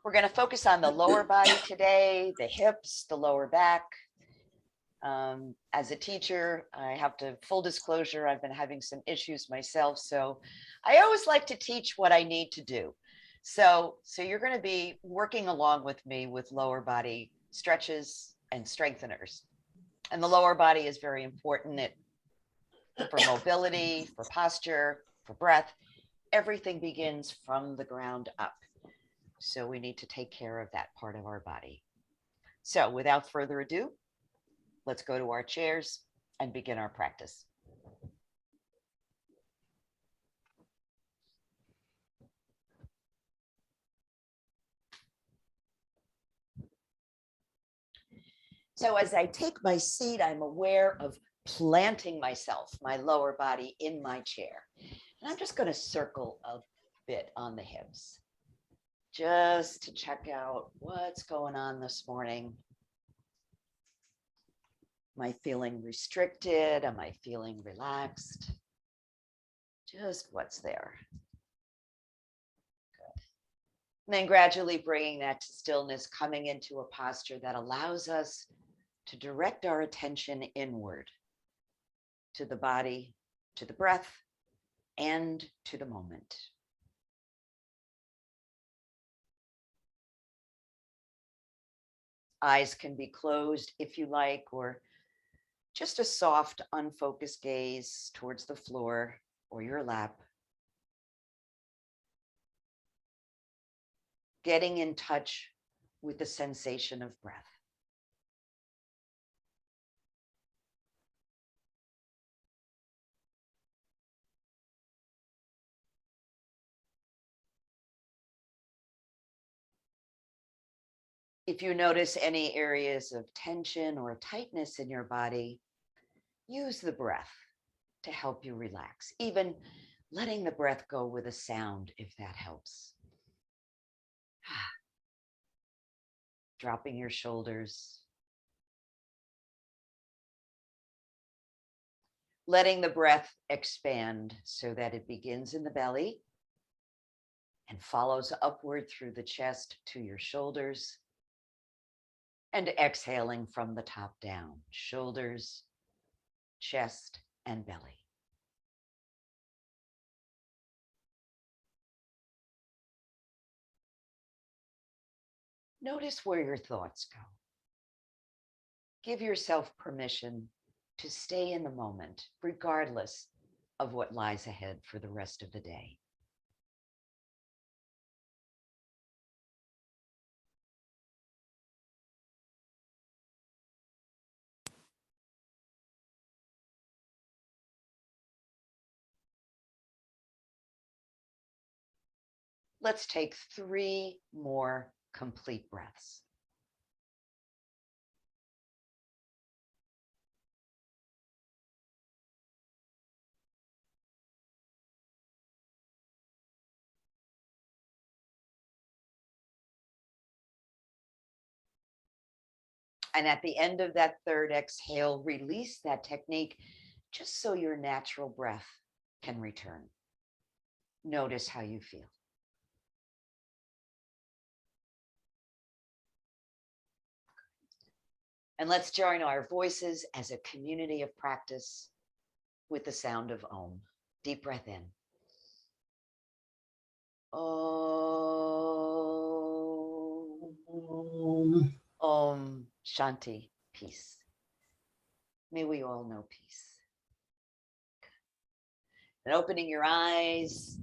We're going to focus on the lower body today, the hips, the lower back. As a teacher, I have to, full disclosure, I've been having some issues myself. So I always like to teach what I need to do. So you're going to be working along with me with lower body stretches and strengtheners. And the lower body is very important for mobility, for posture, for breath. Everything begins from the ground up. So we need to take care of that part of our body. So without further ado, let's go to our chairs and begin our practice. So as I take my seat, I'm aware of planting myself, my lower body in my chair. And I'm just going to circle a bit on the hips, just to check out what's going on this morning. Am I feeling restricted? Am I feeling relaxed? Just what's there. Good. And then gradually bringing that to stillness, coming into a posture that allows us to direct our attention inward to the body, to the breath, and to the moment. Eyes can be closed if you like, or just a soft, unfocused gaze towards the floor or your lap. Getting in touch with the sensation of breath. If you notice any areas of tension or tightness in your body, use the breath to help you relax, even letting the breath go with a sound if that helps. Dropping your shoulders. Letting the breath expand so that it begins in the belly and follows upward through the chest to your shoulders. And exhaling from the top down, shoulders, chest, and belly. Notice where your thoughts go. Give yourself permission to stay in the moment, regardless of what lies ahead for the rest of the day. Let's take 3 more complete breaths. And at the end of that third exhale, release that technique just so your natural breath can return. Notice how you feel. And let's join our voices as a community of practice with the sound of Om. Deep breath in. Om. Om Shanti, peace. May we all know peace. And opening your eyes,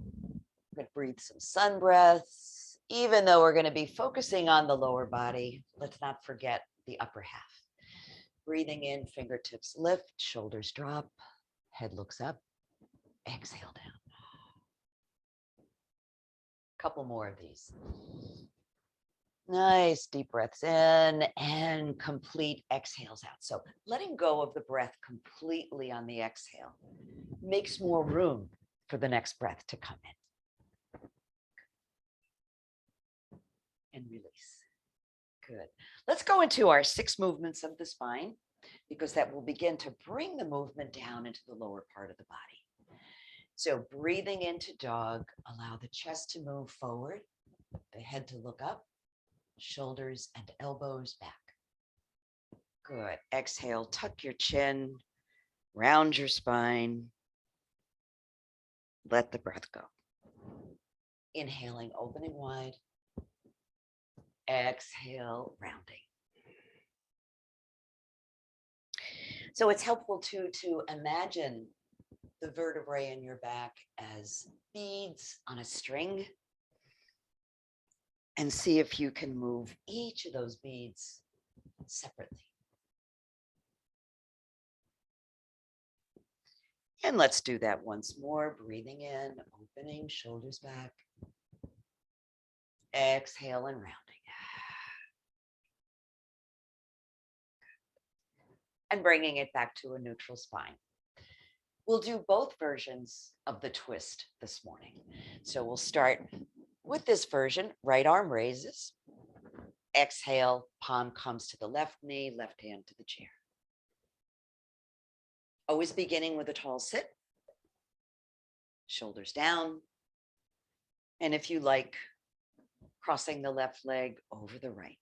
we're going to breathe some sun breaths. Even though we're going to be focusing on the lower body, let's not forget the upper half. Breathing in, fingertips lift, shoulders drop, head looks up, exhale down. Couple more of these. Nice deep breaths in and complete exhales out. So letting go of the breath completely on the exhale makes more room for the next breath to come in. And release. Good. Let's go into our 6 movements of the spine, because that will begin to bring the movement down into the lower part of the body. So breathing into dog, allow the chest to move forward, the head to look up, shoulders and elbows back. Good. Exhale, tuck your chin, round your spine. Let the breath go. Inhaling, opening wide. Exhale, rounding. So it's helpful to imagine the vertebrae in your back as beads on a string, and see if you can move each of those beads separately. And let's do that once more. Breathing in, opening, shoulders back. Exhale and rounding. And bringing it back to a neutral spine. We'll do both versions of the twist this morning. So we'll start with this version. Right arm raises. Exhale, palm comes to the left knee, left hand to the chair. Always beginning with a tall sit. Shoulders down. And if you like, crossing the left leg over the right.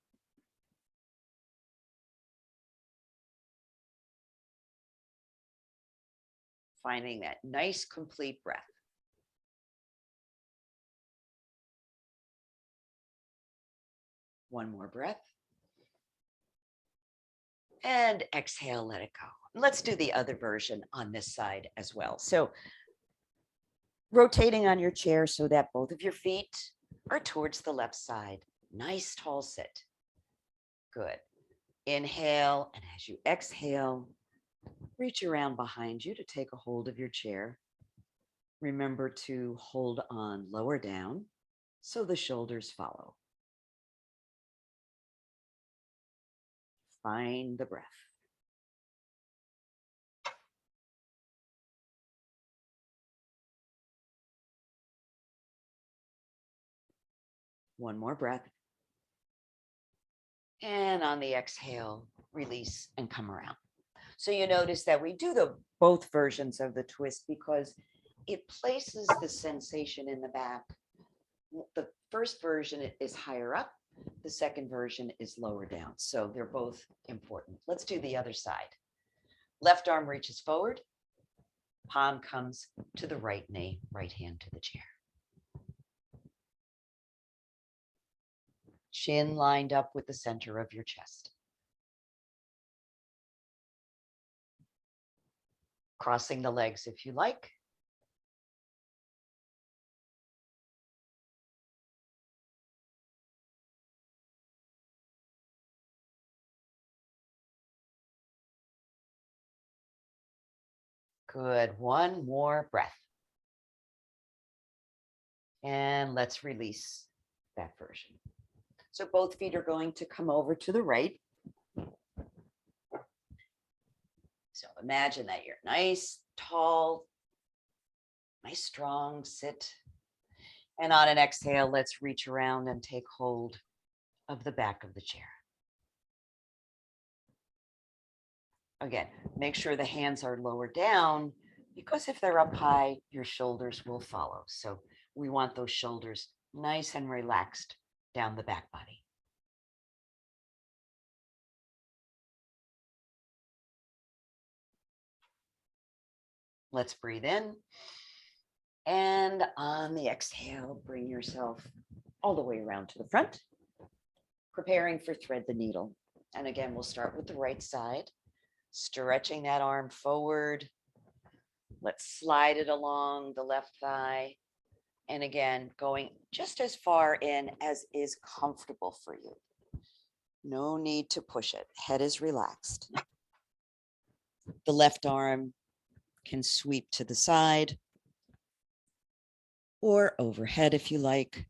Finding that nice, complete breath. One more breath. And exhale, let it go. Let's do the other version on this side as well. So rotating on your chair so that both of your feet are towards the left side. Nice tall sit. Good. Inhale, and as you exhale, reach around behind you to take a hold of your chair. Remember to hold on lower down so the shoulders follow. Find the breath. One more breath. And on the exhale, release and come around. So you notice that we do the both versions of the twist because it places the sensation in the back. The first version is higher up. The second version is lower down. So they're both important. Let's do the other side. Left arm reaches forward. Palm comes to the right knee, right hand to the chair. Chin lined up with the center of your chest. Crossing the legs if you like. Good. One more breath. And let's release that version. So both feet are going to come over to the right. So imagine that you're nice, tall, nice, strong sit. And on an exhale, let's reach around and take hold of the back of the chair. Again, make sure the hands are lower down because if they're up high, your shoulders will follow. So we want those shoulders nice and relaxed down the back body. Let's breathe in. And on the exhale, bring yourself all the way around to the front, preparing for thread the needle. And again, we'll start with the right side, stretching that arm forward. Let's slide it along the left thigh. And again, going just as far in as is comfortable for you. No need to push it. Head is relaxed. The left arm can sweep to the side or overhead if you like.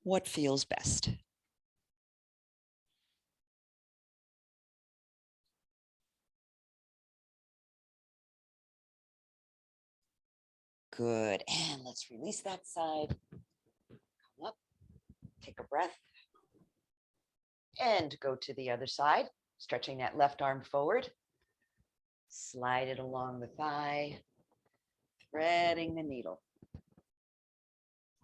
What feels best? Good. And let's release that side. Come up, take a breath. And go to the other side, stretching that left arm forward. Slide it along the thigh, threading the needle.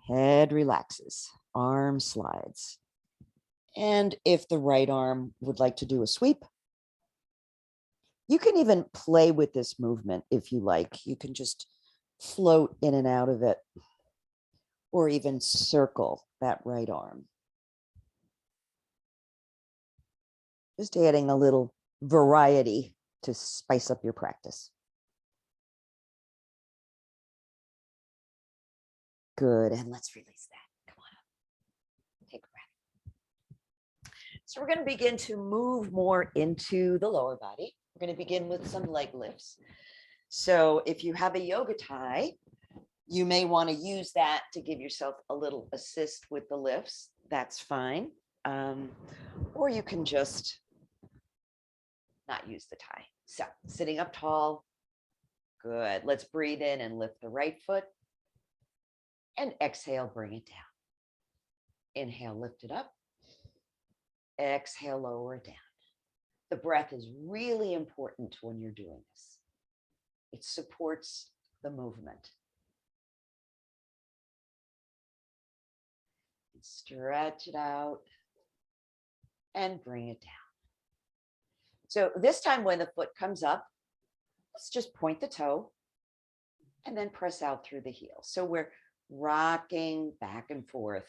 Head relaxes, arm slides. And if the right arm would like to do a sweep, you can even play with this movement if you like. You can just float in and out of it, or even circle that right arm. Just adding a little variety to spice up your practice. Good, and let's release that. Come on up, take a breath. So we're going to begin to move more into the lower body. We're going to begin with some leg lifts. So if you have a yoga tie, you may want to use that to give yourself a little assist with the lifts. That's fine. Or you can just not use the tie. So sitting up tall. Good. Let's breathe in and lift the right foot. And exhale, bring it down. Inhale, lift it up. Exhale, lower it down. The breath is really important when you're doing this. It supports the movement. Stretch it out and bring it down. So this time when the foot comes up, let's just point the toe and then press out through the heel. So we're rocking back and forth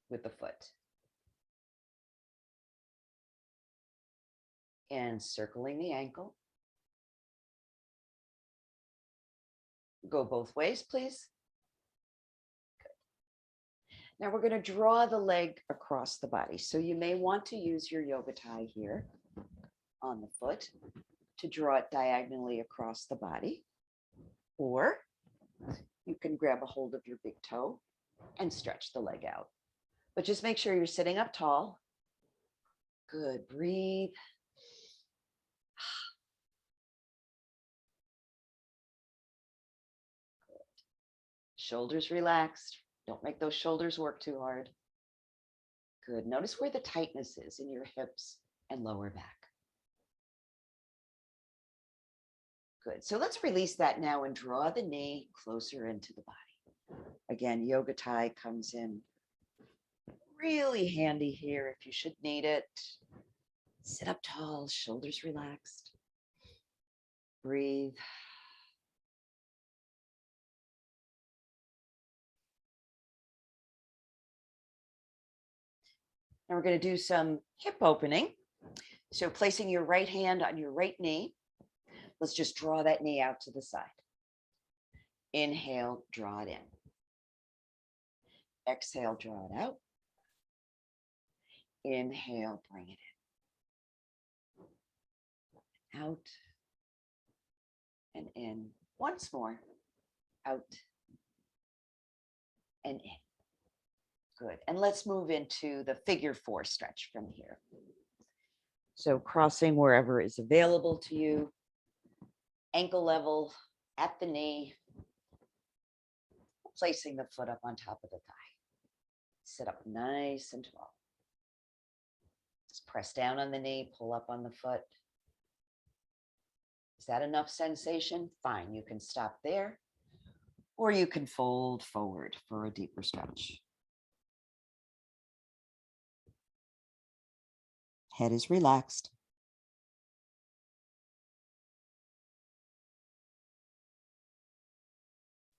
with the foot. And circling the ankle. Go both ways, please. Good. Now we're going to draw the leg across the body. So you may want to use your yoga tie here on the foot to draw it diagonally across the body. Or you can grab a hold of your big toe and stretch the leg out. But just make sure you're sitting up tall. Good. Breathe. Good. Shoulders relaxed. Don't make those shoulders work too hard. Good. Notice where the tightness is in your hips and lower back. Good. So let's release that now and draw the knee closer into the body. Again, yoga tie comes in really handy here if you should need it. Sit up tall, shoulders relaxed. Breathe. Now we're going to do some hip opening. So placing your right hand on your right knee, let's just draw that knee out to the side. Inhale, draw it in. Exhale, draw it out. Inhale, bring it in. Out and in. Once more. Out and in. Good. And let's move into the figure 4 stretch from here. So crossing wherever is available to you. Ankle level at the knee. Placing the foot up on top of the thigh. Sit up nice and tall. Just press down on the knee, pull up on the foot. Is that enough sensation? Fine, you can stop there. Or you can fold forward for a deeper stretch. Head is relaxed.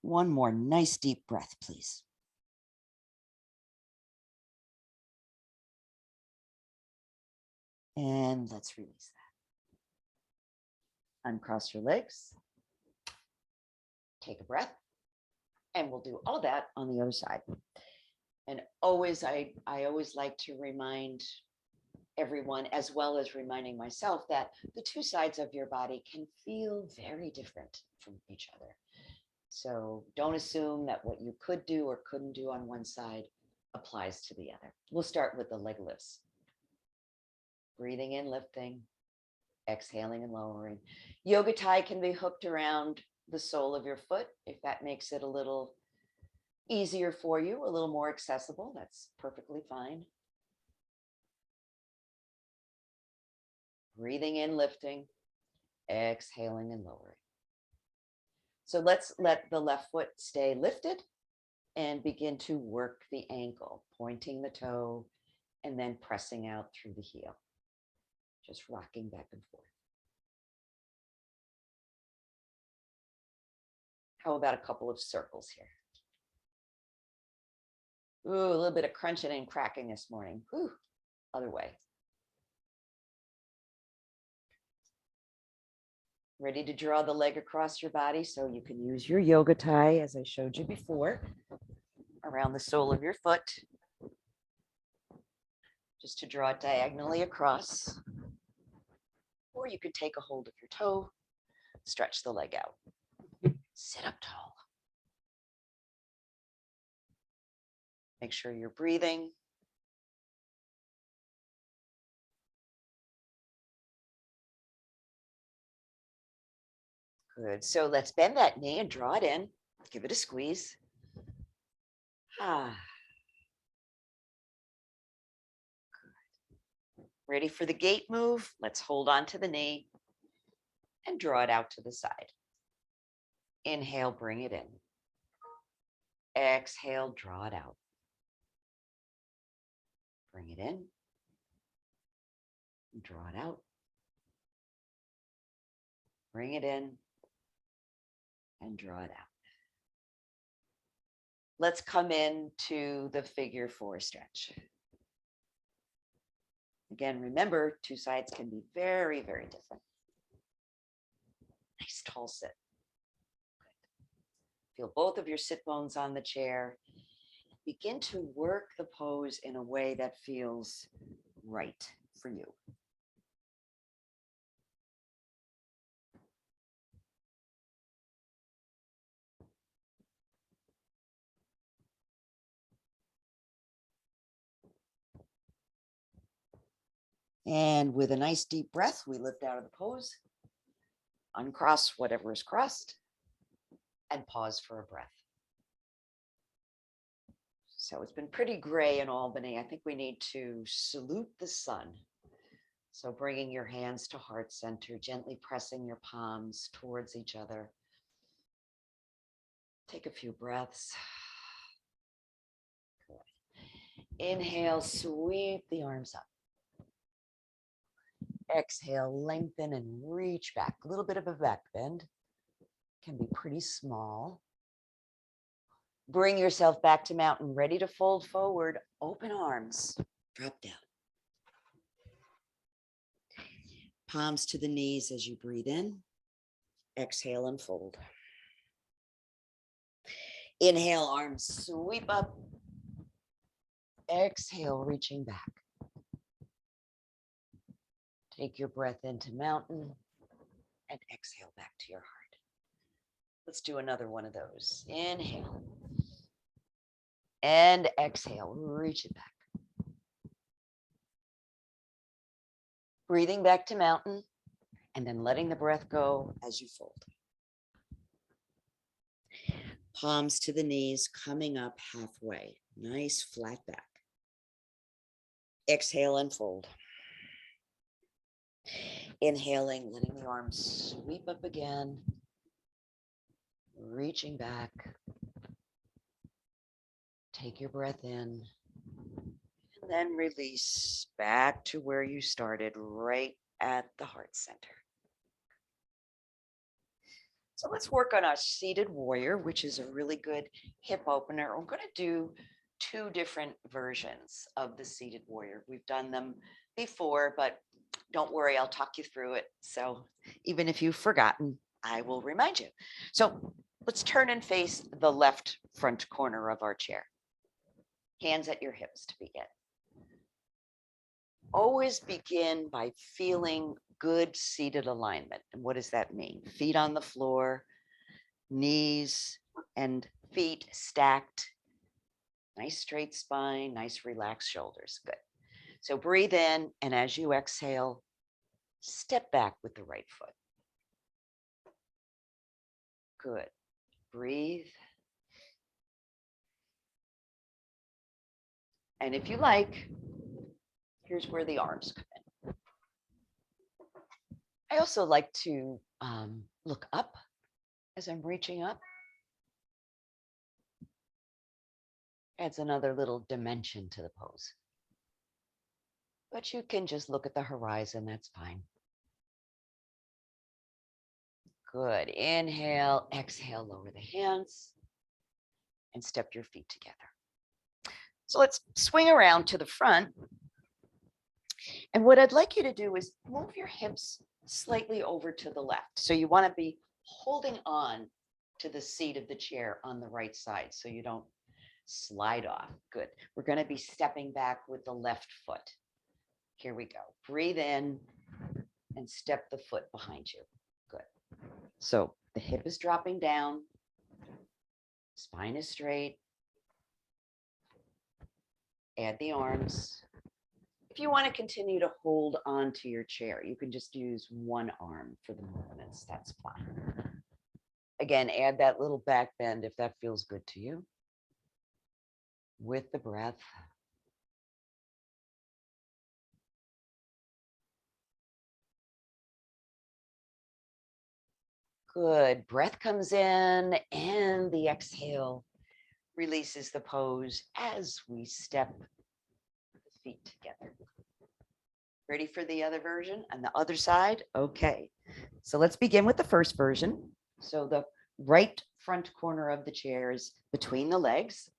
One more nice deep breath, please. And let's release that. Uncross your legs. Take a breath. And we'll do all that on the other side. And always, I always like to remind everyone, as well as reminding myself, that the two sides of your body can feel very different from each other. So don't assume that what you could do or couldn't do on one side applies to the other. We'll start with the leg lifts. Breathing in, lifting, exhaling and lowering. Yoga tie can be hooked around the sole of your foot if that makes it a little easier for you, a little more accessible. That's perfectly fine. Breathing in, lifting, exhaling and lowering. So let's let the left foot stay lifted and begin to work the ankle, pointing the toe and then pressing out through the heel, just rocking back and forth. How about a couple of circles here? Ooh, a little bit of crunching and cracking this morning. Ooh, other way. Ready to draw the leg across your body so you can use your yoga tie, as I showed you before, around the sole of your foot, just to draw it diagonally across. Or you could take a hold of your toe, stretch the leg out. Sit up tall. Make sure you're breathing. Good. So let's bend that knee and draw it in. Give it a squeeze. Ah. Good. Ready for the gate move? Let's hold on to the knee and draw it out to the side. Inhale, bring it in. Exhale, draw it out. Bring it in. Draw it out. Bring it in and draw it out. Let's come into the figure 4 stretch. Again, remember, two sides can be very, very different. Nice tall sit. Good. Feel both of your sit bones on the chair. Begin to work the pose in a way that feels right for you. And with a nice deep breath, we lift out of the pose, uncross whatever is crossed, and pause for a breath. So it's been pretty gray in Albany. I think we need to salute the sun. So bringing your hands to heart center, gently pressing your palms towards each other. Take a few breaths. Good. Inhale, sweep the arms up. Exhale, lengthen and reach back. A little bit of a back bend. Can be pretty small. Bring yourself back to mountain, ready to fold forward. Open arms, drop down. Palms to the knees as you breathe in. Exhale and fold. Inhale, arms sweep up. Exhale, reaching back. Take your breath into mountain and exhale back to your heart. Let's do another one of those. Inhale and exhale, reach it back. Breathing back to mountain and then letting the breath go as you fold. Palms to the knees, coming up halfway. Nice flat back. Exhale and fold. Inhaling, letting the arms sweep up again. Reaching back. Take your breath in. And then release back to where you started, right at the heart center. So let's work on our seated warrior, which is a really good hip opener. We're going to do two different versions of the seated warrior. We've done them before, but don't worry, I'll talk you through it. So even if you've forgotten, I will remind you. So let's turn and face the left front corner of our chair. Hands at your hips to begin. Always begin by feeling good seated alignment. And what does that mean? Feet on the floor, knees and feet stacked. Nice straight spine, nice relaxed shoulders. Good. So breathe in, and as you exhale, step back with the right foot. Good. Breathe. And if you like, here's where the arms come in. I also like to look up as I'm reaching up. Adds another little dimension to the pose. But you can just look at the horizon, that's fine. Good. Inhale, exhale, lower the hands, and step your feet together. So let's swing around to the front. And what I'd like you to do is move your hips slightly over to the left. So you want to be holding on to the seat of the chair on the right side so you don't slide off. Good. We're going to be stepping back with the left foot. Here we go. Breathe in and step the foot behind you. Good. So the hip is dropping down. Spine is straight. Add the arms. If you want to continue to hold on to your chair, you can just use one arm for the movements. That's fine. Again, add that little back bend if that feels good to you. With the breath. Good. Breath comes in and the exhale releases the pose as we step the feet together. Ready for the other version on the other side? Okay. So let's begin with the first version. So the right front corner of the chair is between the legs.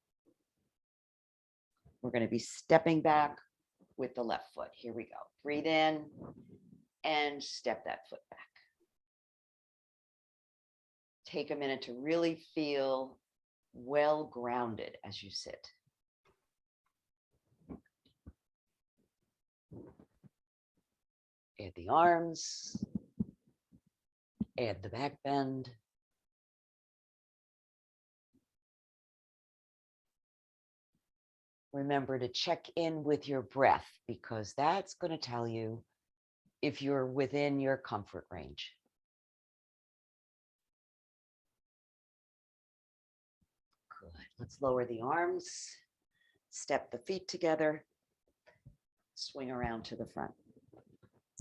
We're going to be stepping back with the left foot. Here we go. Breathe in and step that foot back. Take a minute to really feel well grounded as you sit. Add the arms. Add the back bend. Remember to check in with your breath because that's going to tell you if you're within your comfort range. Good. Let's lower the arms, step the feet together, swing around to the front.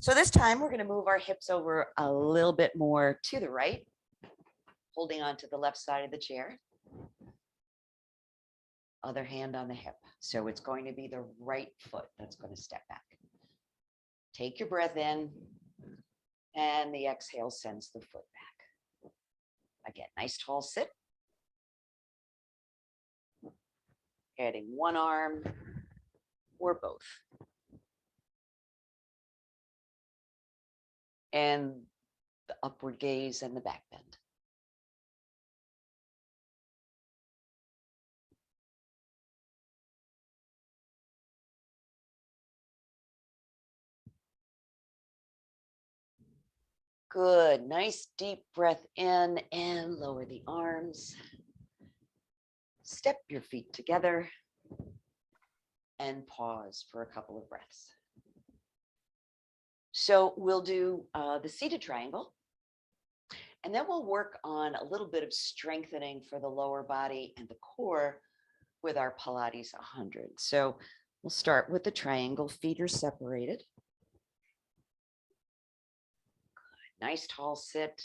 So this time we're going to move our hips over a little bit more to the right, holding on to the left side of the chair. Other hand on the hip. So it's going to be the right foot that's going to step back. Take your breath in and the exhale sends the foot back. Again, nice tall sit. Adding one arm or both. And the upward gaze and the back bend. Good. Nice deep breath in and lower the arms. Step your feet together and pause for a couple of breaths. So we'll do the seated triangle, and then we'll work on a little bit of strengthening for the lower body and the core with our Pilates 100. So we'll start with the triangle. Feet are separated. Nice tall sit.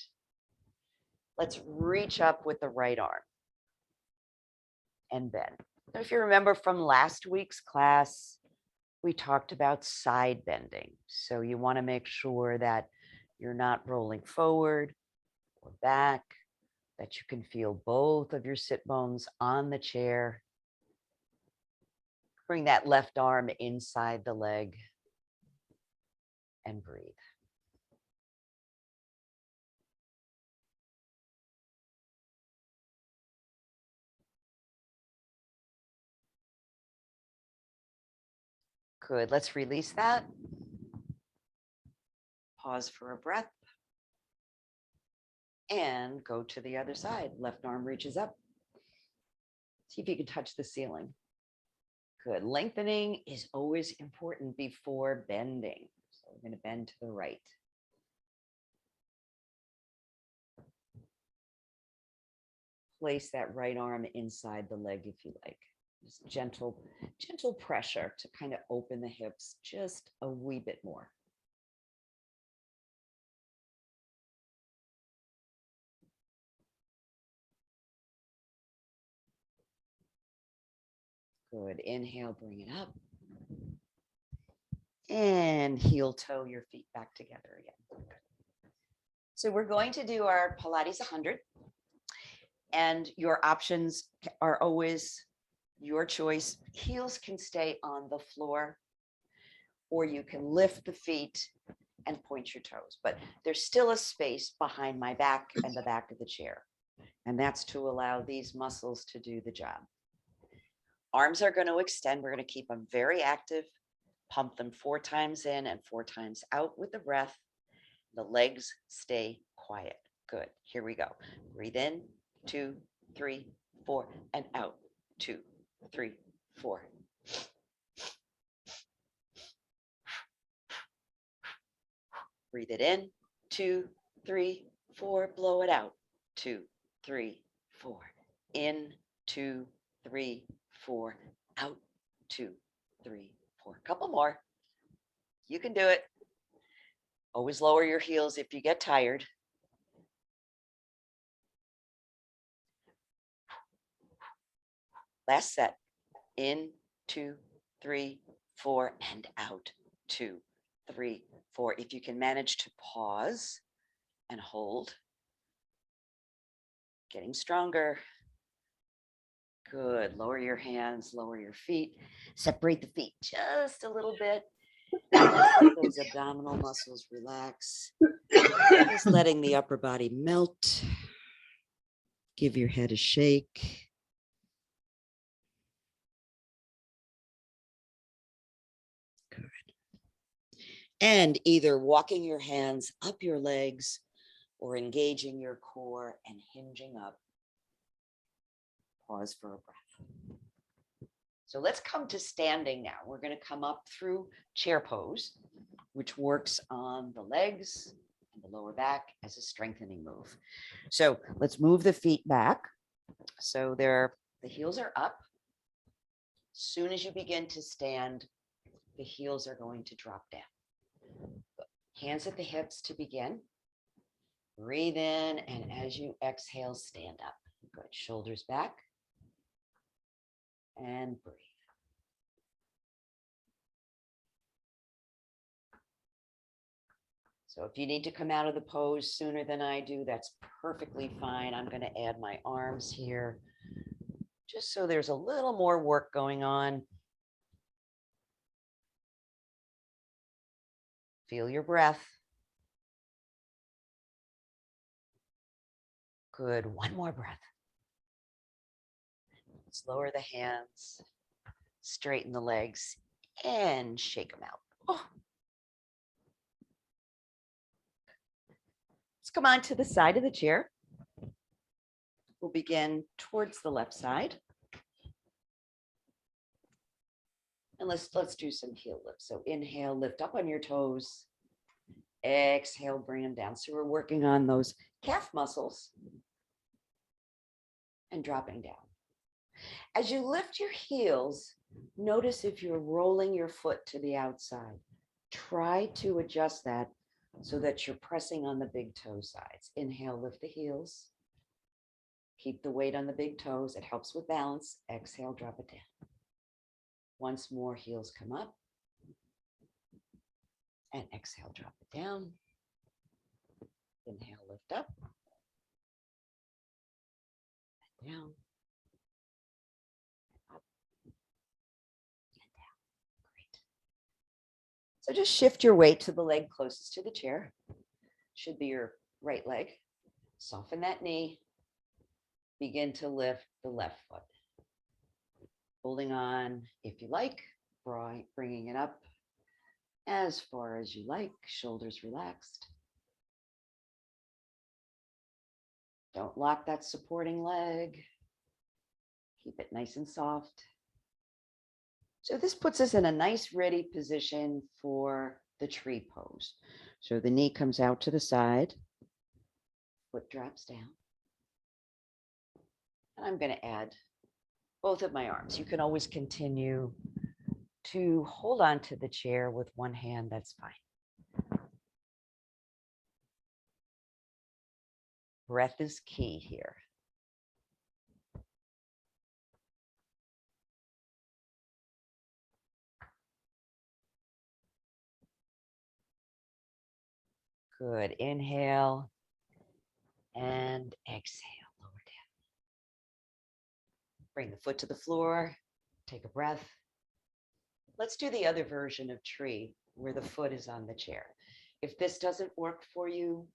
Let's reach up with the right arm and bend. Now, if you remember from last week's class, we talked about side bending. So you want to make sure that you're not rolling forward or back, that you can feel both of your sit bones on the chair. Bring that left arm inside the leg and breathe. Good. Let's release that. Pause for a breath. And go to the other side. Left arm reaches up. See if you can touch the ceiling. Good. Lengthening is always important before bending. So we're going to bend to the right. Place that right arm inside the leg if you like. Just gentle pressure to kind of open the hips just a wee bit more. Good. Inhale, bring it up. And heel toe your feet back together again. So we're going to do our Pilates 100. And your options are always your choice. Heels can stay on the floor, or you can lift the feet and point your toes. But there's still a space behind my back and the back of the chair. And that's to allow these muscles to do the job. Arms are going to extend. We're going to keep them very active. Pump them 4 times in and 4 times out with the breath. The legs stay quiet. Good. Here we go. Breathe in, 2, 3, 4, and out. 2, 3, 4. Breathe it in, 2, 3, 4. Blow it out. 2, 3, 4. In, 2, 3, 4. Out. 2, 3, 4. Couple more. You can do it. Always lower your heels if you get tired. Last set. In, 2, 3, 4, and out. 2, 3, 4. If you can manage to pause and hold. Getting stronger. Good. Lower your hands, lower your feet. Separate the feet just a little bit. Just let those abdominal muscles relax. Just letting the upper body melt. Give your head a shake. Good. And either walking your hands up your legs or engaging your core and hinging up. Pause for a breath. So let's come to standing now. We're going to come up through chair pose, which works on the legs and the lower back as a strengthening move. So let's move the feet back. So the heels are up. As soon as you begin to stand, the heels are going to drop down. Hands at the hips to begin. Breathe in, and as you exhale, stand up. Good. Shoulders back. And breathe. So if you need to come out of the pose sooner than I do, that's perfectly fine. I'm going to add my arms here, just so there's a little more work going on. Feel your breath. Good. One more breath. Let's lower the hands, straighten the legs, and shake them out. Oh. Let's come on to the side of the chair. We'll begin towards the left side. And let's do some heel lifts. So inhale, lift up on your toes. Exhale, bring them down. So we're working on those calf muscles and dropping down. As you lift your heels, notice if you're rolling your foot to the outside. Try to adjust that so that you're pressing on the big toe sides. Inhale, lift the heels. Keep the weight on the big toes. It helps with balance. Exhale, drop it down. Once more, heels come up. And exhale, drop it down. Inhale, lift up. And down. Up. And down. Great. So just shift your weight to the leg closest to the chair. Should be your right leg. Soften that knee. Begin to lift the left foot. Holding on, if you like, bringing it up as far as you like, shoulders relaxed. Don't lock that supporting leg. Keep it nice and soft. So this puts us in a nice ready position for the tree pose. So the knee comes out to the side, foot drops down. And I'm going to add both of my arms. You can always continue to hold on to the chair with one hand, that's fine. Breath is key here. Good. Inhale and exhale. Lower down. Bring the foot to the floor. Take a breath. Let's do the other version of tree where the foot is on the chair. If this doesn't work for you,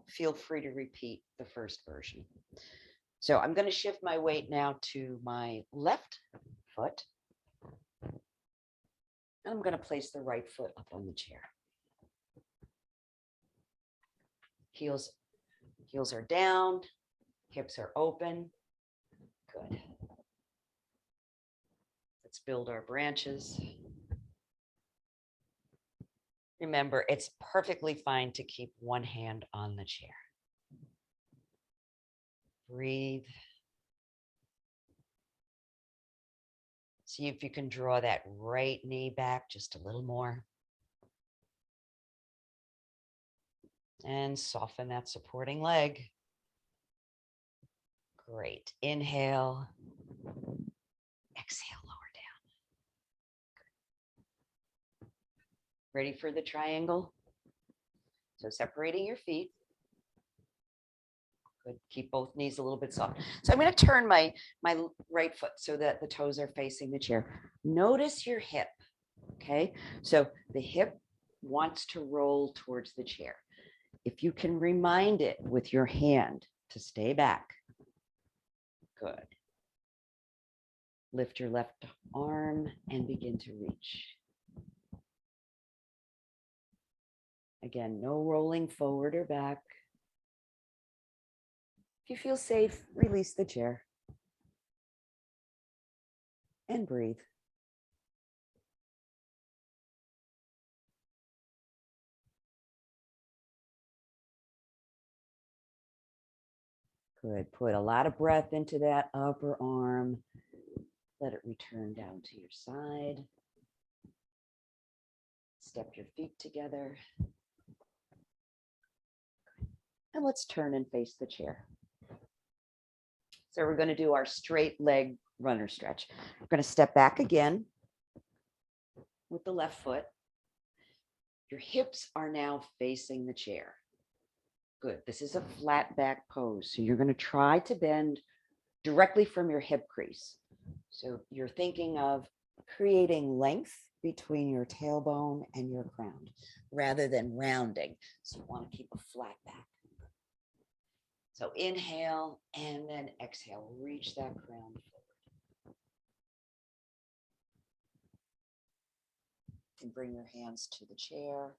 feel free to repeat the first version. So I'm going to shift my weight now to my left foot. And I'm going to place the right foot up on the chair. Heels are down, hips are open. Good. Let's build our branches. Remember, it's perfectly fine to keep one hand on the chair. Breathe. See if you can draw that right knee back just a little more. And soften that supporting leg. Great. Inhale. Exhale, lower down. Good. Ready for the triangle? So separating your feet. Good. Keep both knees a little bit soft. So I'm going to turn my right foot so that the toes are facing the chair. Notice your hip. Okay. So the hip wants to roll towards the chair. If you can remind it with your hand to stay back. Good. Lift your left arm and begin to reach. Again, no rolling forward or back. If you feel safe, release the chair. And breathe. Good. Put a lot of breath into that upper arm. Let it return down to your side. Step your feet together. And let's turn and face the chair. So we're going to do our straight leg runner stretch. We're going to step back again with the left foot. Your hips are now facing the chair. Good. This is a flat back pose. So you're going to try to bend directly from your hip crease. So you're thinking of creating length between your tailbone and your crown rather than rounding. So you want to keep a flat back. So inhale and then exhale. Reach that crown forward. You can bring your hands to the chair.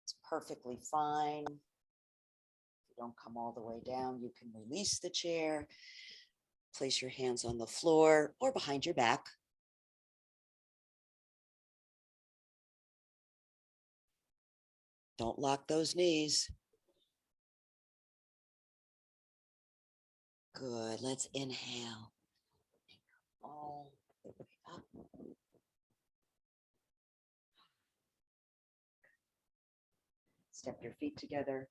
It's perfectly fine. If you don't come all the way down, you can release the chair. Place your hands on the floor or behind your back. Don't lock those knees. Good. Let's inhale. All the way up. Step your feet together.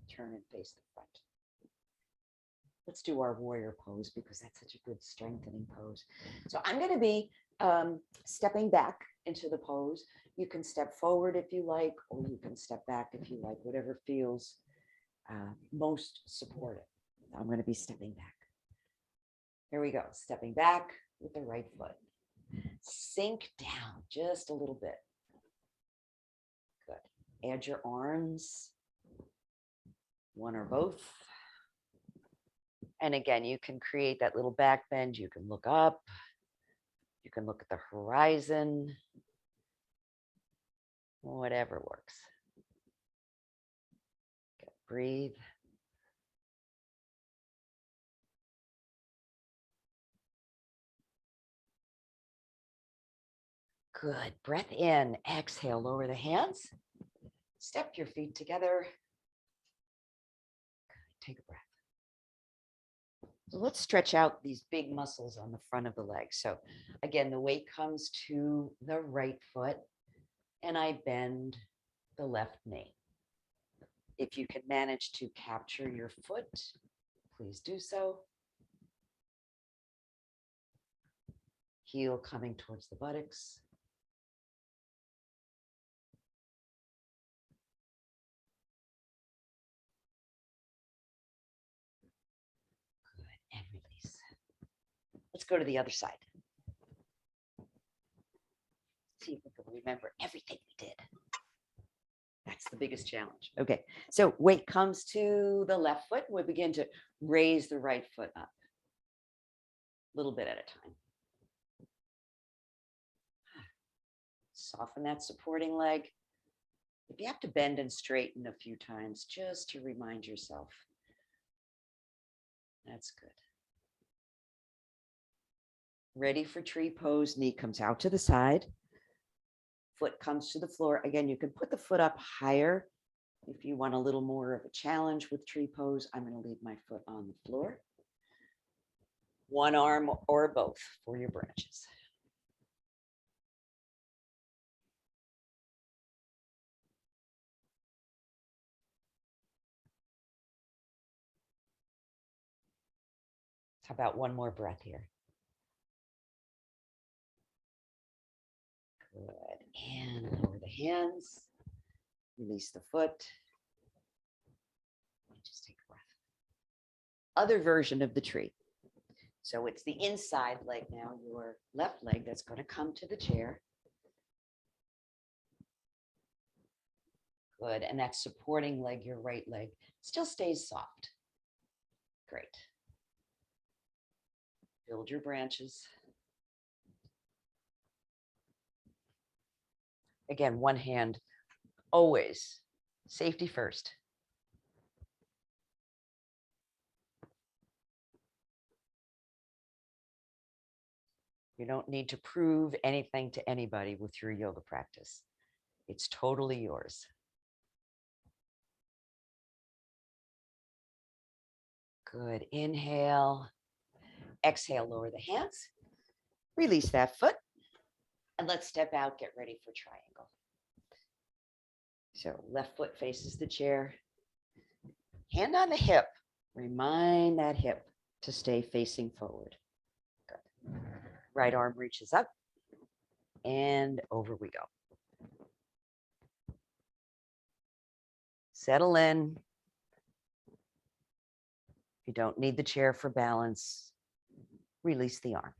Turn and face the front. Let's do our warrior pose because that's such a good strengthening pose. So I'm going to be stepping back into the pose. You can step forward if you like, or you can step back if you like, whatever feels most supportive. I'm going to be stepping back. Here we go. Stepping back with the right foot. Sink down just a little bit. Good. Add your arms, one or both. And again, you can create that little back bend. You can look up. You can look at the horizon. Whatever works. Good. Breathe. Good. Breath in. Exhale. Lower the hands. Step your feet together. Take a breath. So let's stretch out these big muscles on the front of the leg. So again, the weight comes to the right foot and I bend the left knee. If you can manage to capture your foot, please do so. Heel coming towards the buttocks. Let's go to the other side. See if we can remember everything we did. That's the biggest challenge. Okay, so weight comes to the left foot. We begin to raise the right foot up. A little bit at a time. Soften that supporting leg. If you have to bend and straighten a few times, just to remind yourself. That's good. Ready for tree pose. Knee comes out to the side. Foot comes to the floor. Again, you can put the foot up higher if you want a little more of a challenge with tree pose. I'm going to leave my foot on the floor. One arm or both for your branches. How about one more breath here? Good. And lower the hands. Release the foot. And just take a breath. Other version of the tree. So it's the inside leg now, your left leg that's going to come to the chair. Good. And that supporting leg, your right leg, still stays soft. Great. Build your branches. Again, one hand, always safety first. You don't need to prove anything to anybody with your yoga practice. It's totally yours. Good. Inhale. Exhale, lower the hands. Release that foot. And let's step out, get ready for triangle. So left foot faces the chair. Hand on the hip. Remind that hip to stay facing forward. Good. Right arm reaches up. And over we go. Settle in. You don't need the chair for balance. Release the arm.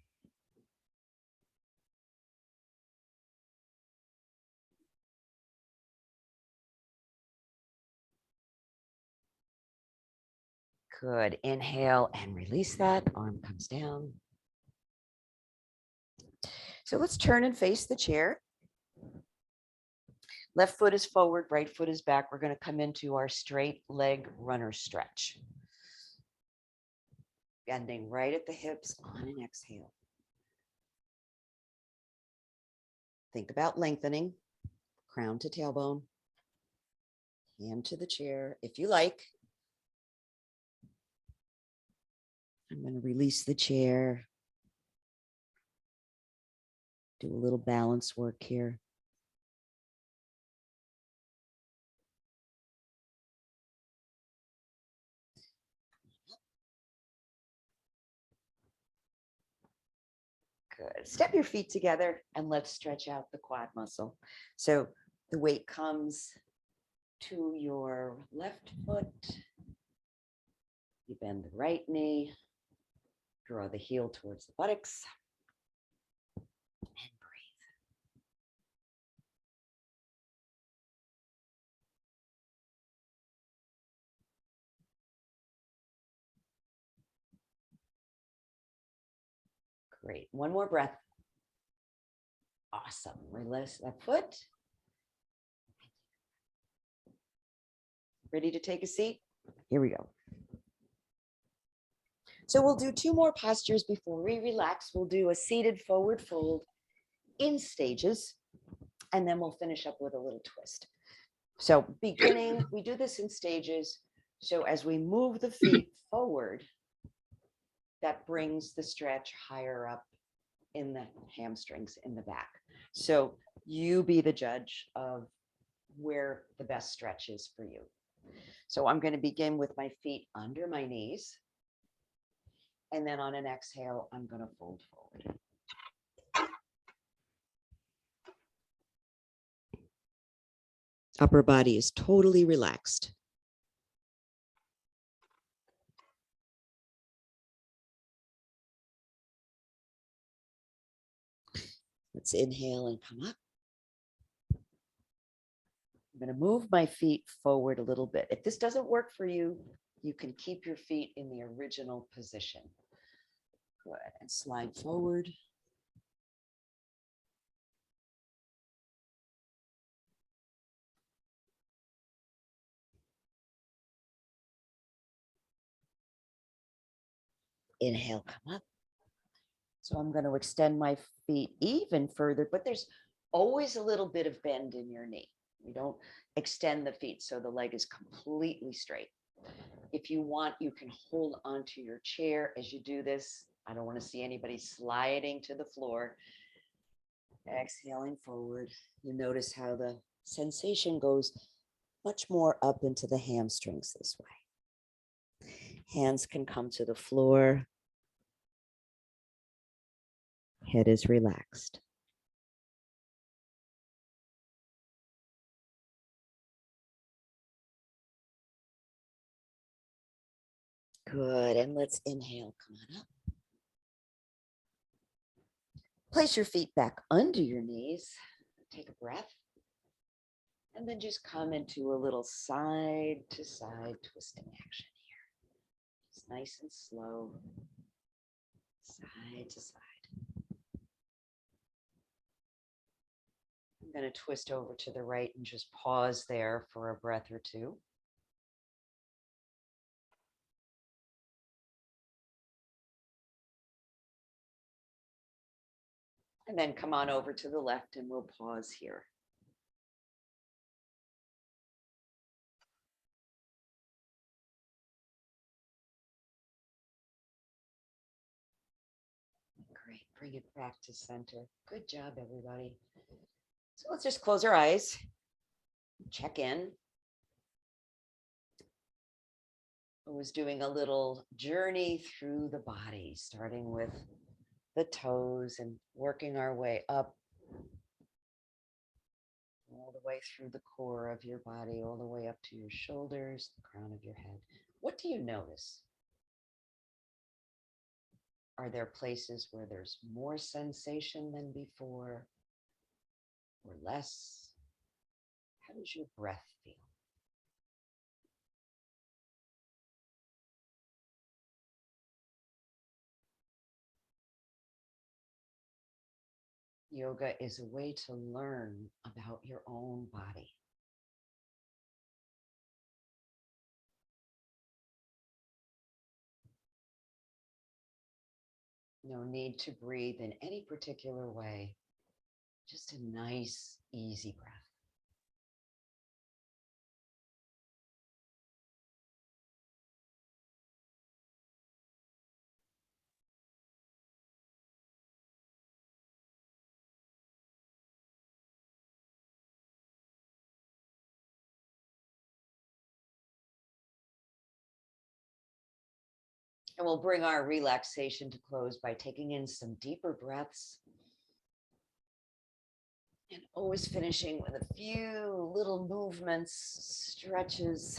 Good. Inhale and release that. Arm comes down. So let's turn and face the chair. Left foot is forward, right foot is back. We're going to come into our straight leg runner stretch. Bending right at the hips on an exhale. Think about lengthening, crown to tailbone, hand to the chair if you like. I'm going to release the chair. Do a little balance work here. Good. Step your feet together and let's stretch out the quad muscle. So the weight comes to your left foot. You bend the right knee. Draw the heel towards the buttocks. And breathe. Great. One more breath. Awesome. Release that foot. Ready to take a seat? Here we go. So we'll do two more postures before we relax. We'll do a seated forward fold in stages, and then we'll finish up with a little twist. So beginning, we do this in stages. So as we move the feet forward, that brings the stretch higher up in the hamstrings in the back. So you be the judge of where the best stretch is for you. So I'm going to begin with my feet under my knees. And then on an exhale, I'm going to fold forward. Upper body is totally relaxed. Let's inhale and come up. I'm going to move my feet forward a little bit. If this doesn't work for you, you can keep your feet in the original position. Good. And slide forward. Inhale, come up. So I'm going to extend my feet even further, but there's always a little bit of bend in your knee. You don't extend the feet so the leg is completely straight. If you want, you can hold onto your chair as you do this. I don't want to see anybody sliding to the floor. Exhaling forward. You notice how the sensation goes much more up into the hamstrings this way. Hands can come to the floor. Head is relaxed. Good. And let's inhale. Come on up. Place your feet back under your knees. Take a breath. And then just come into a little side to side twisting action here. Just nice and slow. Side to side. I'm going to twist over to the right and just pause there for a breath or two. And then come on over to the left and we'll pause here. Great. Bring it back to center. Good job, everybody. So let's just close our eyes. Check in. I was doing a little journey through the body, starting with the toes and working our way up all the way through the core of your body, all the way up to your shoulders, the crown of your head. What do you notice? Are there places where there's more sensation than before or less? How does your breath feel? Yoga is a way to learn about your own body. No need to breathe in any particular way. Just a nice, easy breath. And we'll bring our relaxation to close by taking in some deeper breaths. And always finishing with a few little movements, stretches,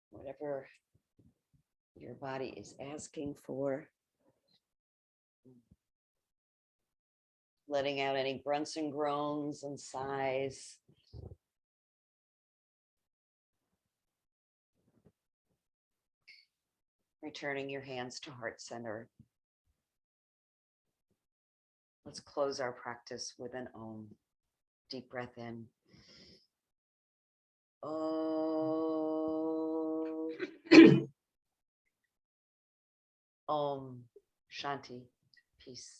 whatever your body is asking for. Letting out any grunts and groans and sighs. Returning your hands to heart center. Let's close our practice with an Om. Deep breath in. Om. Om. Shanti. Peace.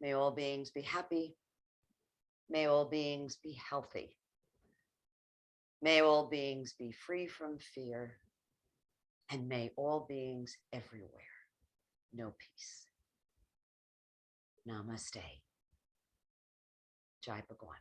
May all beings be happy. May all beings be healthy. May all beings be free from fear. And may all beings everywhere know peace. Namaste. Jai Bhagwan.